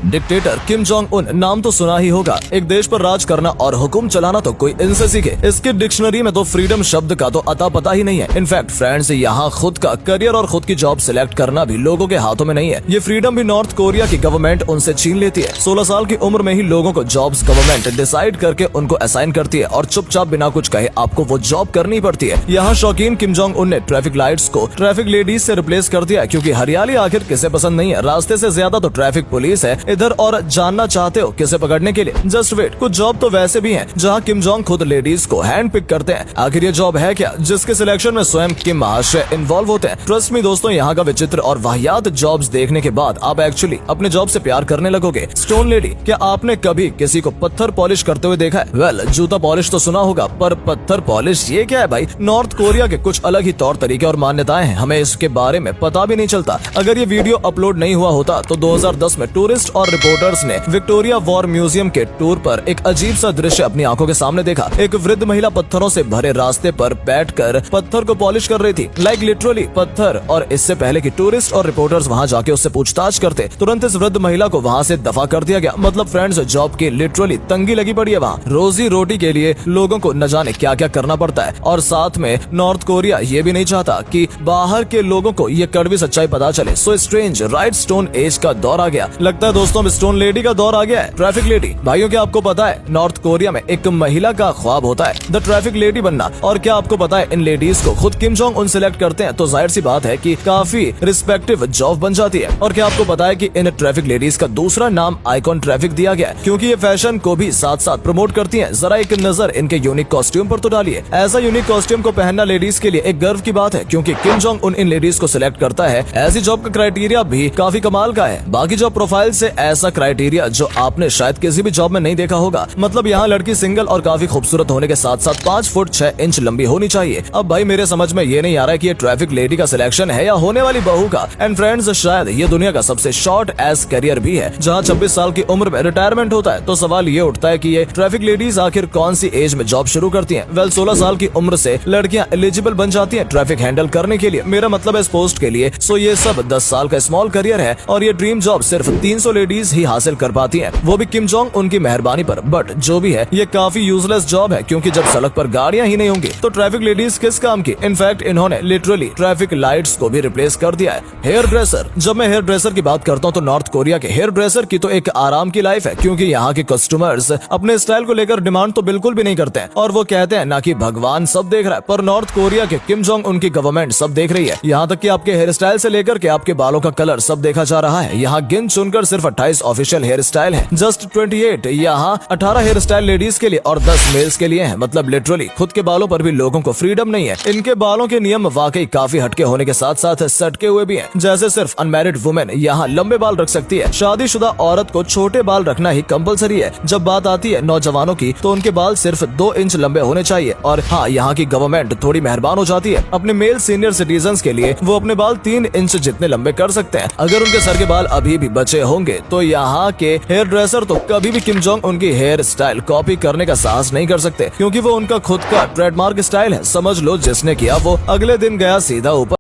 Dictator Kim Jong Un नाम तो सुना ही होगा। एक देश पर राज करना और हुक्म चलाना तो कोई इनसे सीखे। इसकी डिक्शनरी में तो फ्रीडम शब्द का तो अता पता ही नहीं है। इनफैक्ट फ्रेंड्स, यहाँ खुद का करियर और खुद की जॉब सिलेक्ट करना भी लोगों के हाथों में नहीं है। ये फ्रीडम भी नॉर्थ कोरिया की गवर्नमेंट उनसे छीन लेती है। 16 साल की उम्र में ही लोगों को जॉब्स गवर्नमेंट डिसाइड करके उनको असाइन करती है और चुपचाप बिना कुछ कहे आपको वो जॉब करनी पड़ती है। यहाँ शौकीन किम जोंग उन ने ट्रैफिक लाइट्स को ट्रैफिक लेडीज से रिप्लेस कर दिया, क्योंकि हरियाली आखिर किसे पसंद नहीं है। रास्ते से ज्यादा तो ट्रैफिक पुलिस है इधर, और जानना चाहते हो किसे पकड़ने के लिए? जस्ट वेट, कुछ जॉब तो वैसे भी हैं जहाँ किम जोंग खुद लेडीज को हैंड पिक करते हैं। आखिर ये जॉब है क्या जिसके सिलेक्शन में स्वयं किम महाशय इन्वॉल्व होते हैं? ट्रस्ट मी दोस्तों, यहाँ का विचित्र और वाहियात जॉब्स देखने के बाद आप एक्चुअली अपने जॉब से प्यार करने लगोगे। स्टोन लेडी, क्या आपने कभी किसी को पत्थर पॉलिश करते हुए देखा है? वेल, जूता पॉलिश तो सुना होगा, पर पत्थर पॉलिश ये क्या है भाई? नॉर्थ कोरिया के कुछ अलग ही तौर तरीके और मान्यताएं हैं, हमें इसके बारे में पता भी नहीं चलता। अगर ये वीडियो अपलोड नहीं हुआ होता तो 2010 में टूरिस्ट और रिपोर्टर्स ने विक्टोरिया वॉर म्यूजियम के टूर पर एक अजीब सा दृश्य अपनी आंखों के सामने देखा। एक वृद्ध महिला पत्थरों से भरे रास्ते पर बैठकर पत्थर को पॉलिश कर रही थी, लाइक लिटरली पत्थर। और इससे पहले कि टूरिस्ट और रिपोर्टर्स वहां जाके उससे पूछताछ करते, तुरंत इस वृद्ध महिला को वहां से दफा कर दिया गया। मतलब फ्रेंड्स, जॉब की लिटरली तंगी लगी पड़ी है वहाँ। रोजी रोटी के लिए लोगों को न जाने क्या क्या करना पड़ता है, और साथ में नॉर्थ कोरिया ये भी नहीं चाहता कि बाहर के लोगों को ये कड़वी सच्चाई पता चले। So strange, right? Stone age का दौर आ गया। लगता है दोस्तों अब स्टोन लेडी का दौर आ गया है। ट्रैफिक लेडी भाइयों, क्या आपको पता है नॉर्थ कोरिया में एक महिला का ख्वाब होता है द ट्रैफिक लेडी बनना? और क्या आपको पता है इन लेडीज को खुद किम जोंग उन सिलेक्ट करते हैं, तो जाहिर सी बात है कि काफी रिस्पेक्टिव जॉब बन जाती है। और क्या आपको पता है कि इन ट्रैफिक लेडीज का दूसरा नाम आइकॉन ट्रैफिक दिया गया है, क्योंकि ये फैशन को भी साथ साथ प्रमोट करती हैं। जरा एक नजर इनके यूनिक कॉस्ट्यूम पर तो डालिए। ऐसा यूनिक कॉस्ट्यूम को पहनना लेडीज के लिए एक गर्व की बात है, क्योंकि किम जोंग उन इन लेडीज को सिलेक्ट करता है। ऐसी जॉब का क्राइटेरिया भी काफी कमाल का है। बाकी जॉब प्रोफाइल से ऐसा क्राइटेरिया जो आपने शायद किसी भी जॉब में नहीं देखा होगा। मतलब यहाँ लड़की सिंगल और काफी खूबसूरत होने के साथ साथ 5 फुट 6 इंच लंबी होनी चाहिए। अब भाई मेरे समझ में ये नहीं आ रहा है कि ये ट्रैफिक लेडी का सिलेक्शन है या होने वाली बहू का। एंड फ्रेंड्स, शायद ये दुनिया का सबसे शॉर्ट एज करियर भी है, जहाँ 26 साल की उम्र में रिटायरमेंट होता है। तो सवाल ये उठता है कि ये ट्रैफिक लेडीज आखिर कौन सी एज में जॉब शुरू करती हैं? वेल, 16 साल की उम्र से लड़कियां एलिजिबल बन जाती हैं ट्रैफिक हैंडल करने के लिए। मेरा मतलब है इस पोस्ट के लिए। सो ये सब 10 साल का स्मॉल करियर है, और ये ड्रीम जॉब सिर्फ 300 लेडीज ही हासिल कर पाती हैं, वो भी किम जोंग उनकी मेहरबानी पर। बट जो भी है, ये काफी यूजलेस जॉब है, क्योंकि जब सड़क पर गाड़ियां ही नहीं होंगी तो ट्रैफिक लेडीज किस काम की? इनफैक्ट इन्होंने लिटरली ट्रैफिक लाइट्स को भी रिप्लेस कर दिया है। हेयर ड्रेसर, जब मैं हेयर ड्रेसर की बात करता हूँ तो नॉर्थ कोरिया के हेयर ड्रेसर की तो एक आराम की लाइफ है, क्योंकि यहाँ के कस्टमर्स अपने स्टाइल को लेकर डिमांड तो बिल्कुल भी नहीं करते हैं, और वो कहते हैं ना कि भगवान सब देख रहा है, पर नॉर्थ कोरिया के किम जोंग उनकी गवर्नमेंट सब देख रही है। यहाँ तक कि आपके हेयर स्टाइल से लेकर के आपके बालों का कलर सब देखा जा रहा है। यहाँ गिन चुनकर सिर्फ 28 ऑफिशियल हेयर स्टाइल है, जस्ट 28। यहाँ 18 हेयर स्टाइल लेडीज के लिए और 10 मेल्स के लिए है। मतलब लिटरली खुद के बालों पर भी लोगों को फ्रीडम नहीं है। इनके बालों के नियम वाकई काफी हटके होने के साथ साथ सटके हुए भी हैं। जैसे सिर्फ अनमैरिड वुमेन यहाँ लंबे बाल रख सकती है, शादीशुदा औरत को छोटे बाल रखना ही कंपलसरी है। जब बात आती है नौजवानों की तो उनके बाल सिर्फ 2 इंच लंबे होने चाहिए। और हाँ, यहाँ की गवर्नमेंट थोड़ी मेहरबान हो जाती है। अपने मेल सीनियर सिटीजन्स के लिए वो अपने बाल 3 इंच जितने लंबे कर सकते हैं। अगर उनके सर के बाल अभी भी बचे होंगे तो यहाँ के हेयर ड्रेसर तो कभी भी किम जोंग उनकी हेयर स्टाइल कॉपी करने का साहस नहीं कर सकते, क्योंकि वो उनका खुद का ट्रेडमार्क स्टाइल है। समझ लो जिसने किया वो अगले दिन गया सीधा ऊपर।